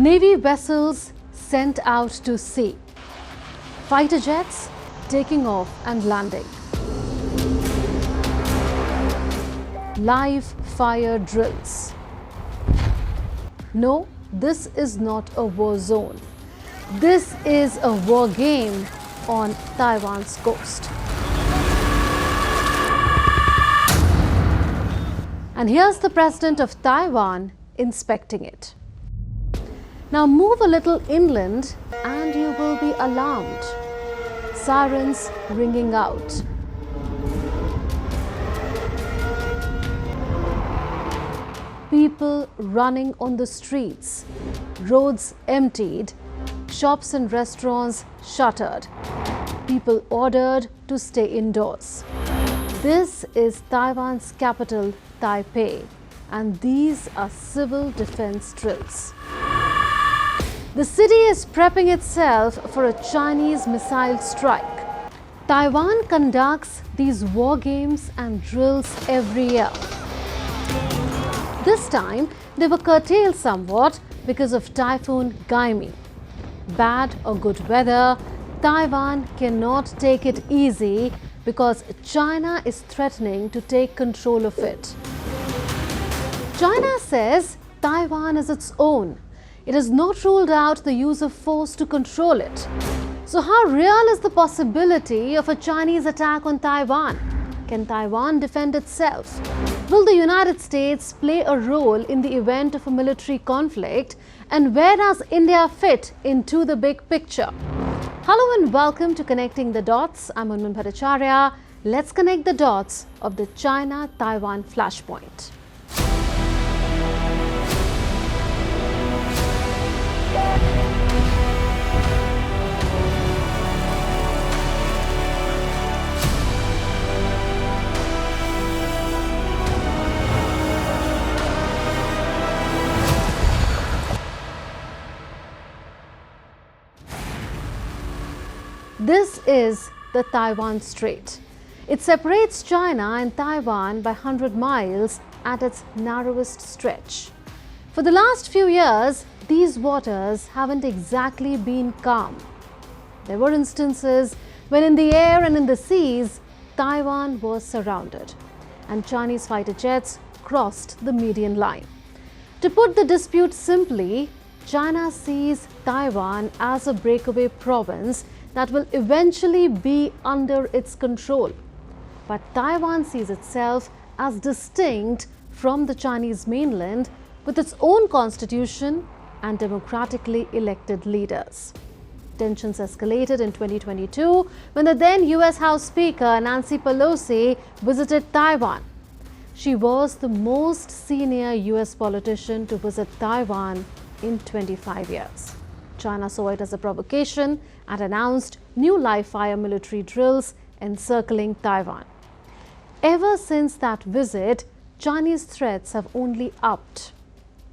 Navy vessels sent out to sea. Fighter jets taking off and landing. Live fire drills. No, this is not a war zone. This is a war game on Taiwan's coast. And here's the president of Taiwan inspecting it. Now move a little inland and you will be alarmed. Sirens ringing out. People running on the streets. Roads emptied. Shops and restaurants shuttered. People ordered to stay indoors. This is Taiwan's capital, Taipei, and these are civil defense drills. The city is prepping itself for a Chinese missile strike. Taiwan conducts these war games and drills every year. This time, they were curtailed somewhat because of Typhoon Gaemi. Bad or good weather, Taiwan cannot take it easy because China is threatening to take control of it. China says Taiwan is its own. It has not ruled out the use of force to control it. So how real is the possibility of a Chinese attack on Taiwan? Can Taiwan defend itself? Will the United States play a role in the event of a military conflict? And where does India fit into the big picture? Hello and welcome to Connecting the Dots. I'm Unman Bhattacharya. Let's connect the dots of the China-Taiwan flashpoint. This is the Taiwan Strait. It separates China and Taiwan by 100 miles at its narrowest stretch. For the last few years, these waters haven't exactly been calm. There were instances when in the air and in the seas, Taiwan was surrounded and Chinese fighter jets crossed the median line. To put the dispute simply, China sees Taiwan as a breakaway province that will eventually be under its control. But Taiwan sees itself as distinct from the Chinese mainland with its own constitution and democratically elected leaders. Tensions escalated in 2022 when the then US House Speaker Nancy Pelosi visited Taiwan. She was the most senior US politician to visit Taiwan in 25 years. China saw it as a provocation and announced new live-fire military drills encircling Taiwan. Ever since that visit, Chinese threats have only upped.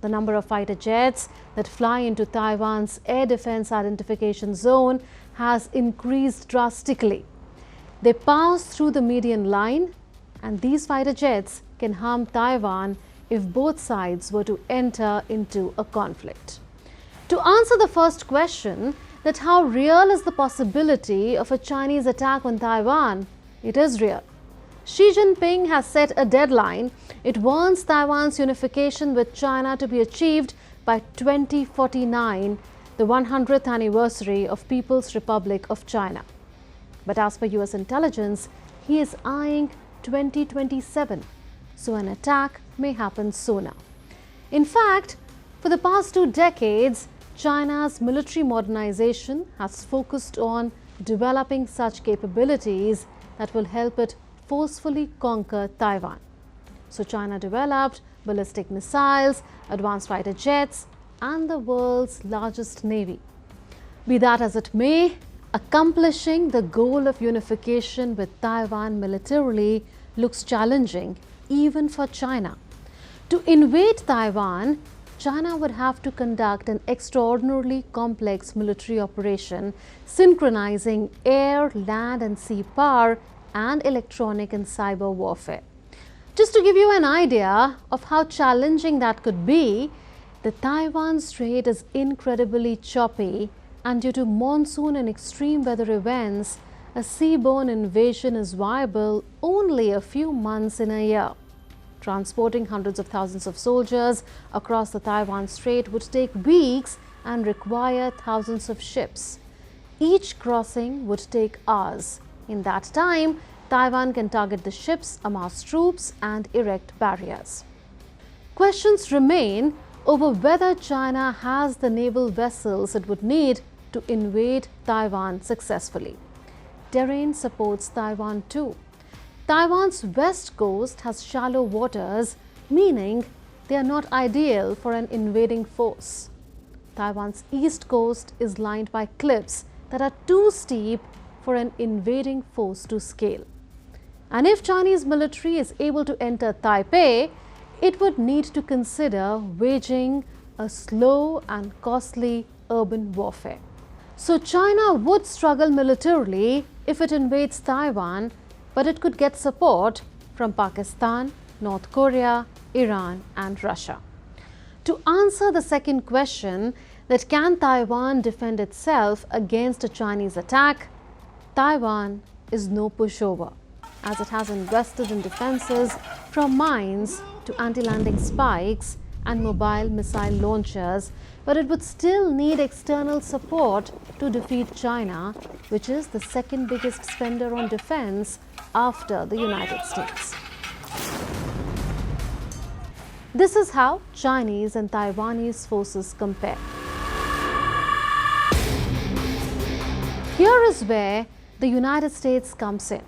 The number of fighter jets that fly into Taiwan's air defense identification zone has increased drastically. They pass through the median line, and these fighter jets can harm Taiwan if both sides were to enter into a conflict. To answer the first question, that how real is the possibility of a Chinese attack on Taiwan? It is real. Xi Jinping has set a deadline. It wants Taiwan's unification with China to be achieved by 2049, the 100th anniversary of People's Republic of China. But as per US intelligence, he is eyeing 2027, so an attack may happen sooner. In fact, for the past 2 decades, China's military modernization has focused on developing such capabilities that will help it forcefully conquer Taiwan. So China developed ballistic missiles, advanced fighter jets, and the world's largest navy. Be that as it may, accomplishing the goal of unification with Taiwan militarily looks challenging even for China. To invade Taiwan, China would have to conduct an extraordinarily complex military operation, synchronizing air, land, and sea power and electronic and cyber warfare. Just to give you an idea of how challenging that could be, The Taiwan Strait is incredibly choppy, and due to monsoon and extreme weather events, a seaborne invasion is viable only a few months in a year. Transporting hundreds of thousands of soldiers across the Taiwan Strait would take weeks and require thousands of ships. Each crossing would take hours. In that time, Taiwan can target the ships, amass troops, and erect barriers. Questions remain over whether China has the naval vessels it would need to invade Taiwan successfully. Terrain supports Taiwan too. Taiwan's west coast has shallow waters, meaning they are not ideal for an invading force. Taiwan's east coast is lined by cliffs that are too steep for an invading force to scale. And if Chinese military is able to enter Taipei, it would need to consider waging a slow and costly urban warfare. So China would struggle militarily if it invades Taiwan, but it could get support from Pakistan, North Korea, Iran, and Russia. To answer the second question, that can Taiwan defend itself against a Chinese attack, Taiwan is no pushover, as it has invested in defenses from mines to anti-landing spikes and mobile missile launchers, but it would still need external support to defeat China, which is the second biggest spender on defense after the United States. This is how Chinese and Taiwanese forces compare. Here is where the United States comes in.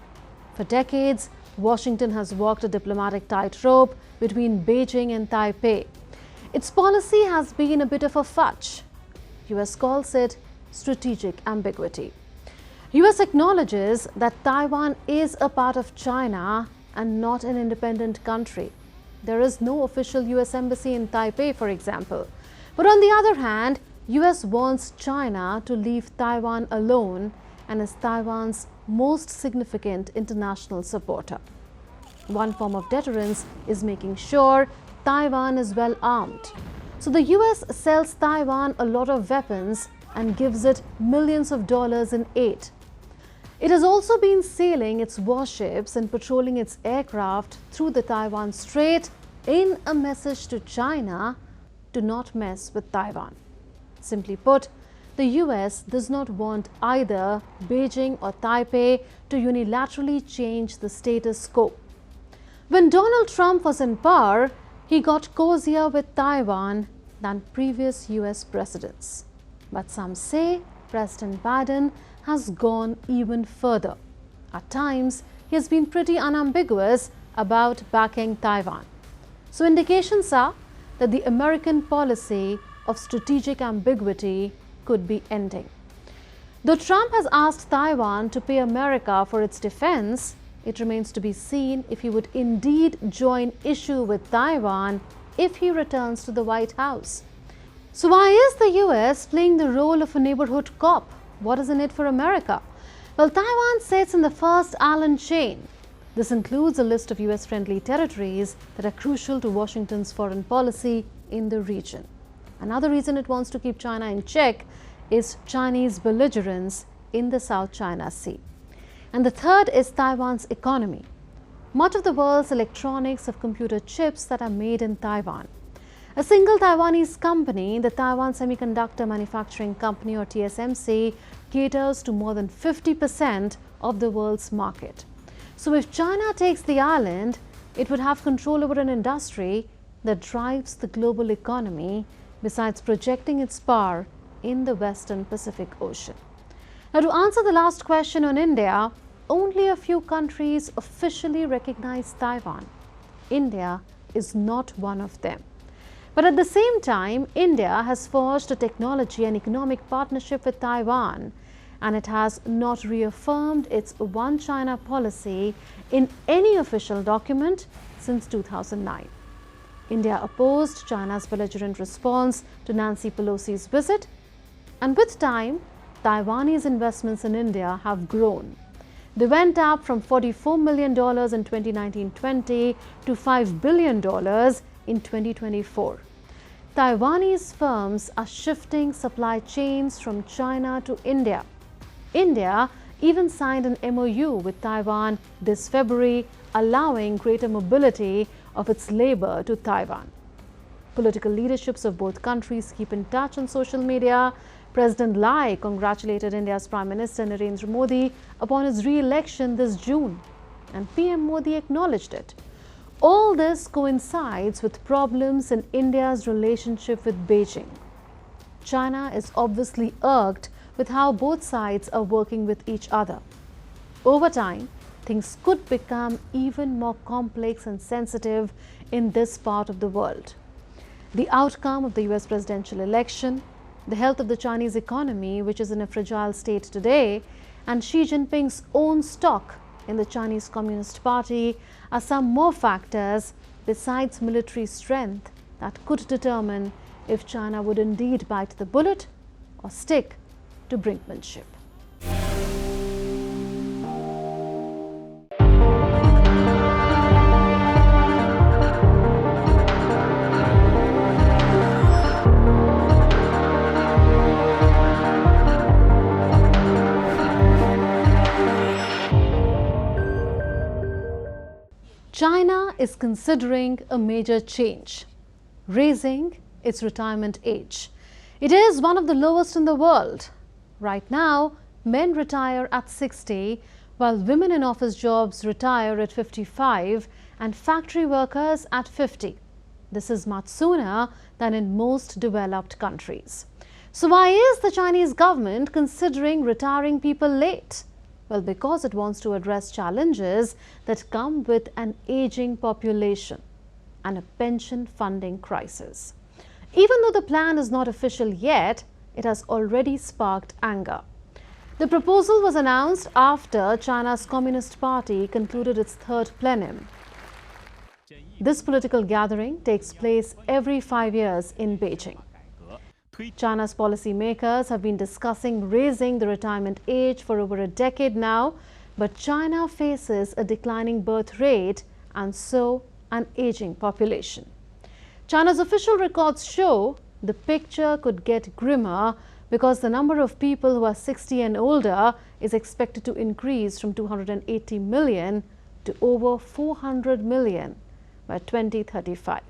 For decades, Washington has walked a diplomatic tightrope between Beijing and Taipei. Its policy has been a bit of a fudge. US calls it strategic ambiguity. US acknowledges that Taiwan is a part of China and not an independent country. There is no official US embassy in Taipei, for example. But on the other hand, US wants China to leave Taiwan alone and is Taiwan's most significant international supporter. One form of deterrence is making sure Taiwan is well armed. So the US sells Taiwan a lot of weapons and gives it millions of dollars in aid. It has also been sailing its warships and patrolling its aircraft through the Taiwan Strait in a message to China to not mess with Taiwan. Simply put, the US does not want either Beijing or Taipei to unilaterally change the status quo. When Donald Trump was in power, he got cozier with Taiwan than previous US presidents. But some say President Biden has gone even further. At times, he has been pretty unambiguous about backing Taiwan. So indications are that the American policy of strategic ambiguity could be ending. Though Trump has asked Taiwan to pay America for its defense, it remains to be seen if he would indeed join issue with Taiwan if he returns to the White House. So why is the US playing the role of a neighborhood cop? What is in it for America? Well, Taiwan sits in the first Allen chain. This includes a list of US-friendly territories that are crucial to Washington's foreign policy in the region. Another reason it wants to keep China in check is Chinese belligerence in the South China Sea. And the third is Taiwan's economy. Much of the world's electronics have computer chips that are made in Taiwan. A single Taiwanese company, the Taiwan Semiconductor Manufacturing Company or TSMC, caters to more than 50% of the world's market. So if China takes the island, it would have control over an industry that drives the global economy, besides projecting its power in the Western Pacific Ocean. Now, to answer the last question on India, only a few countries officially recognize Taiwan. India is not one of them. But at the same time, India has forged a technology and economic partnership with Taiwan, and it has not reaffirmed its One China policy in any official document since 2009. India opposed China's belligerent response to Nancy Pelosi's visit, and with time, Taiwanese investments in India have grown. They went up from $44 million in 2019-20 to $5 billion in 2024. Taiwanese firms are shifting supply chains from China to India. India even signed an MOU with Taiwan this February, allowing greater mobility of its labor to Taiwan. Political leaderships of both countries keep in touch on social media. President Lai congratulated India's Prime Minister Narendra Modi upon his re-election this June, and PM Modi acknowledged it. All this coincides with problems in India's relationship with Beijing. China is obviously irked with how both sides are working with each other. Over time, things could become even more complex and sensitive in this part of the world. The outcome of the US presidential election, the health of the Chinese economy, which is in a fragile state today, and Xi Jinping's own stock in the Chinese Communist Party are some more factors besides military strength that could determine if China would indeed bite the bullet or stick to brinkmanship. China is considering a major change, raising its retirement age. It is one of the lowest in the world. Right now, men retire at 60, while women in office jobs retire at 55 and factory workers at 50. This is much sooner than in most developed countries. So why is the Chinese government considering retiring people late? Well, because it wants to address challenges that come with an aging population and a pension funding crisis. Even though the plan is not official yet, it has already sparked anger. The proposal was announced after China's Communist Party concluded its third plenum. This political gathering takes place every 5 years in Beijing. China's policymakers have been discussing raising the retirement age for over a decade now, but China faces a declining birth rate and so an aging population. China's official records show the picture could get grimmer because the number of people who are 60 and older is expected to increase from 280 million to over 400 million by 2035.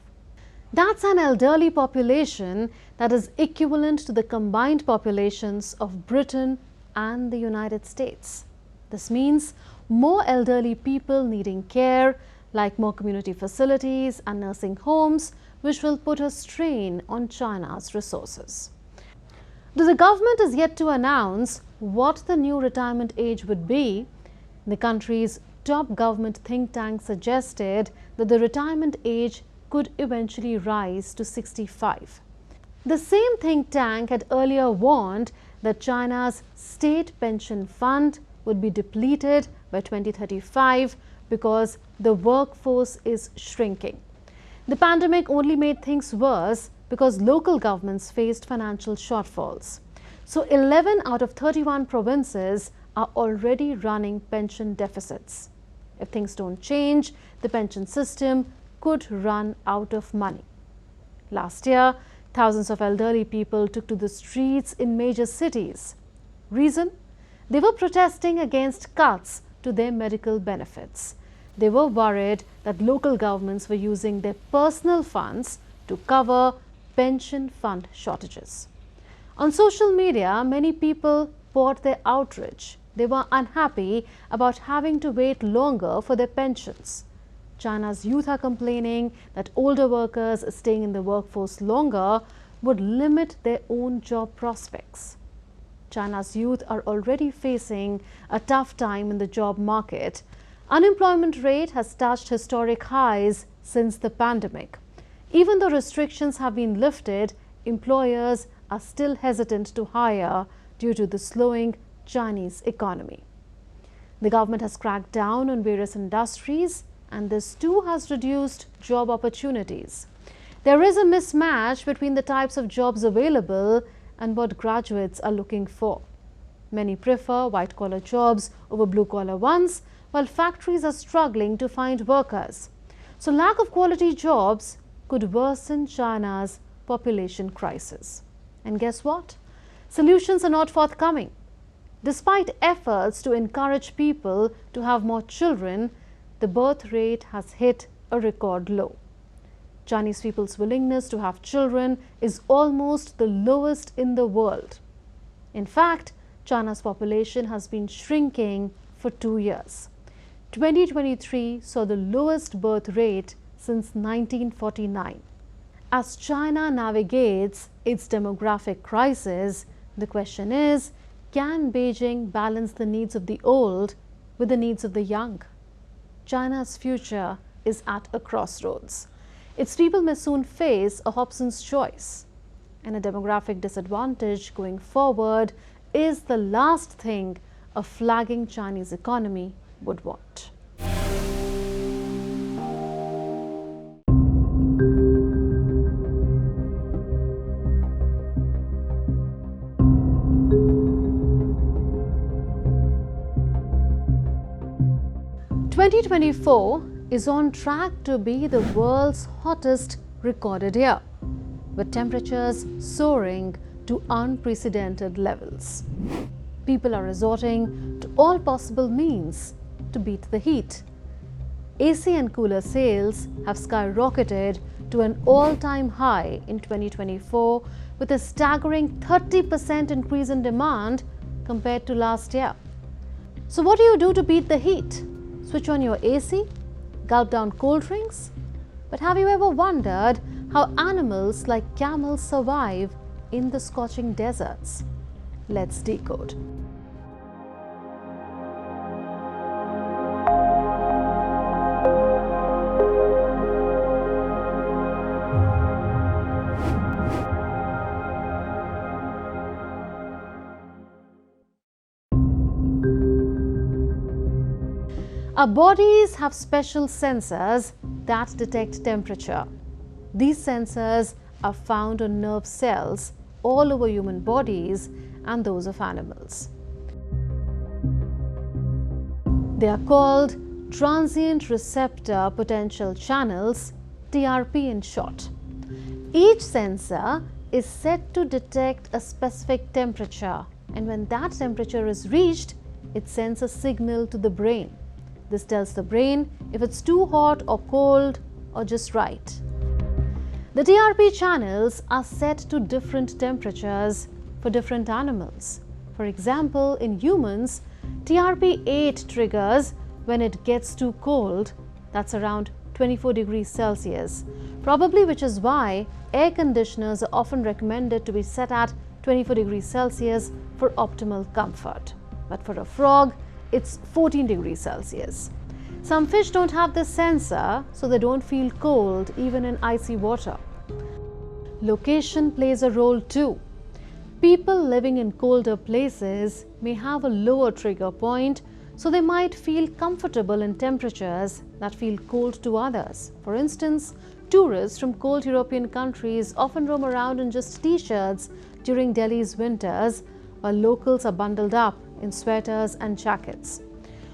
That's an elderly population that is equivalent to the combined populations of Britain and the United States. This means more elderly people needing care, like more community facilities and nursing homes, which will put a strain on China's resources. Though the government is yet to announce what the new retirement age would be, the country's top government think tank suggested that the retirement age could eventually rise to 65. The same think tank had earlier warned that China's state pension fund would be depleted by 2035 because the workforce is shrinking. The pandemic only made things worse because local governments faced financial shortfalls. So 11 out of 31 provinces are already running pension deficits. If things don't change, the pension system could run out of money. Last year, thousands of elderly people took to the streets in major cities. Reason? They were protesting against cuts to their medical benefits. They were worried that local governments were using their personal funds to cover pension fund shortages. On social media, many people poured their outrage. They were unhappy about having to wait longer for their pensions. China's youth are complaining that older workers staying in the workforce longer would limit their own job prospects. China's youth are already facing a tough time in the job market. Unemployment rate has touched historic highs since the pandemic. Even though restrictions have been lifted, employers are still hesitant to hire due to the slowing Chinese economy. The government has cracked down on various industries, and this too has reduced job opportunities. There is a mismatch between the types of jobs available and what graduates are looking for. Many prefer white-collar jobs over blue-collar ones, while factories are struggling to find workers. So lack of quality jobs could worsen China's population crisis. And guess what? Solutions are not forthcoming. Despite efforts to encourage people to have more children, the birth rate has hit a record low. Chinese people's willingness to have children is almost the lowest in the world. In fact, China's population has been shrinking for 2 years. 2023 saw the lowest birth rate since 1949. As China navigates its demographic crisis, the question is, can Beijing balance the needs of the old with the needs of the young? China's future is at a crossroads. Its people may soon face a Hobson's choice, and a demographic disadvantage going forward is the last thing a flagging Chinese economy would want. Twenty 2024 is on track to be the world's hottest recorded year, with temperatures soaring to unprecedented levels. People are resorting to all possible means to beat the heat. AC and cooler sales have skyrocketed to an all-time high in 2024, with a staggering 30% increase in demand compared to last year. So what do you do to beat the heat? Switch on your AC? Gulp down cold drinks? But have you ever wondered how animals like camels survive in the scorching deserts? Let's decode. Our bodies have special sensors that detect temperature. These sensors are found on nerve cells all over human bodies and those of animals. They are called transient receptor potential channels, TRP in short. Each sensor is set to detect a specific temperature, and when that temperature is reached, it sends a signal to the brain. This tells the brain if it's too hot or cold or just right. The TRP channels are set to different temperatures for different animals. For example, in humans, TRP8 triggers when it gets too cold, that's around 24 degrees Celsius, probably which is why air conditioners are often recommended to be set at 24 degrees Celsius for optimal comfort. But for a frog, it's 14 degrees Celsius. Some fish don't have this sensor, so they don't feel cold even in icy water. Location plays a role too. People living in colder places may have a lower trigger point, so they might feel comfortable in temperatures that feel cold to others. For instance, tourists from cold European countries often roam around in just t-shirts during Delhi's winters, while locals are bundled up in sweaters and jackets.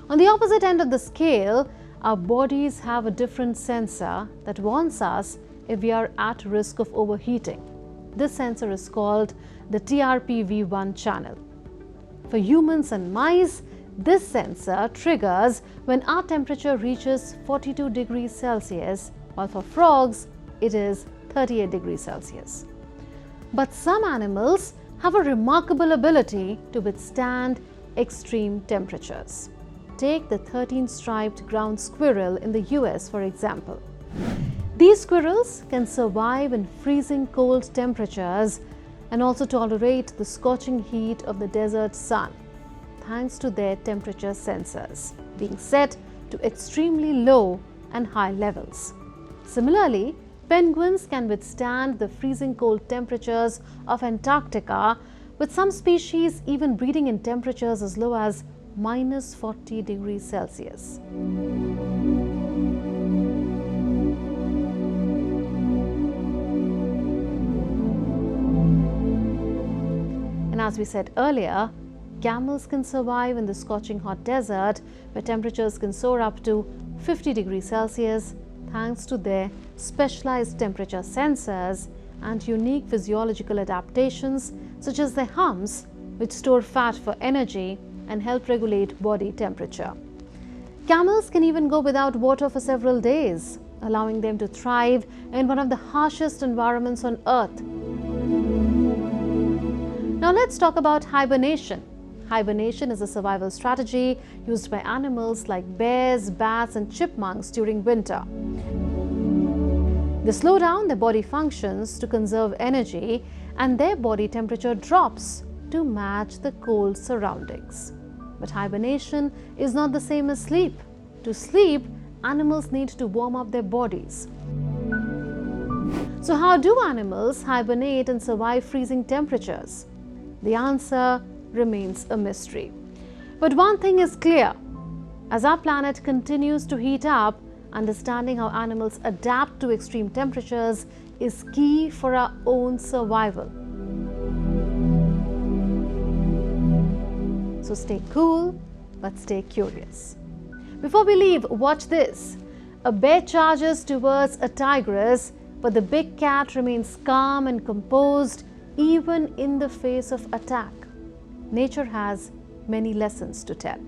On the opposite end of the scale, our bodies have a different sensor that warns us if we are at risk of overheating. This sensor is called the TRPV1 channel. For humans and mice, this sensor triggers when our temperature reaches 42 degrees Celsius, while for frogs, it is 38 degrees Celsius. But some animals have a remarkable ability to withstand extreme temperatures. Take the 13-striped ground squirrel in the US, for example. These squirrels can survive in freezing cold temperatures and also tolerate the scorching heat of the desert sun, thanks to their temperature sensors being set to extremely low and high levels. Similarly, penguins can withstand the freezing cold temperatures of Antarctica, with some species even breeding in temperatures as low as minus 40 degrees Celsius. And as we said earlier, camels can survive in the scorching hot desert, where temperatures can soar up to 50 degrees Celsius thanks to their specialized temperature sensors and unique physiological adaptations such as their humps, which store fat for energy and help regulate body temperature. Camels can even go without water for several days, allowing them to thrive in one of the harshest environments on Earth. Now let's talk about hibernation. Hibernation is a survival strategy used by animals like bears, bats, and chipmunks during winter. They slow down their body functions to conserve energy, and their body temperature drops to match the cold surroundings. But hibernation is not the same as sleep. To sleep, animals need to warm up their bodies. So how do animals hibernate and survive freezing temperatures? The answer remains a mystery. But one thing is clear: as our planet continues to heat up, understanding how animals adapt to extreme temperatures is key for our own survival. So stay cool, but stay curious. Before we leave, watch this. A bear charges towards a tigress, but the big cat remains calm and composed even in the face of attack. Nature has many lessons to tell.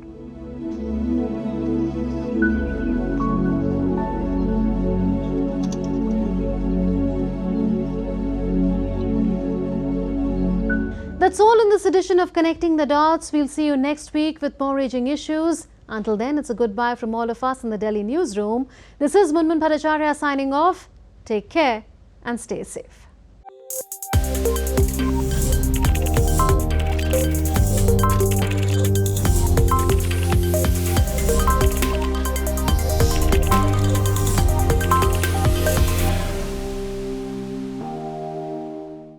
That's all in this edition of Connecting the Dots. We'll see you next week with more raging issues. Until then, it's a goodbye from all of us in the Delhi newsroom. This is Munmun Bhattacharya signing off. Take care and stay safe.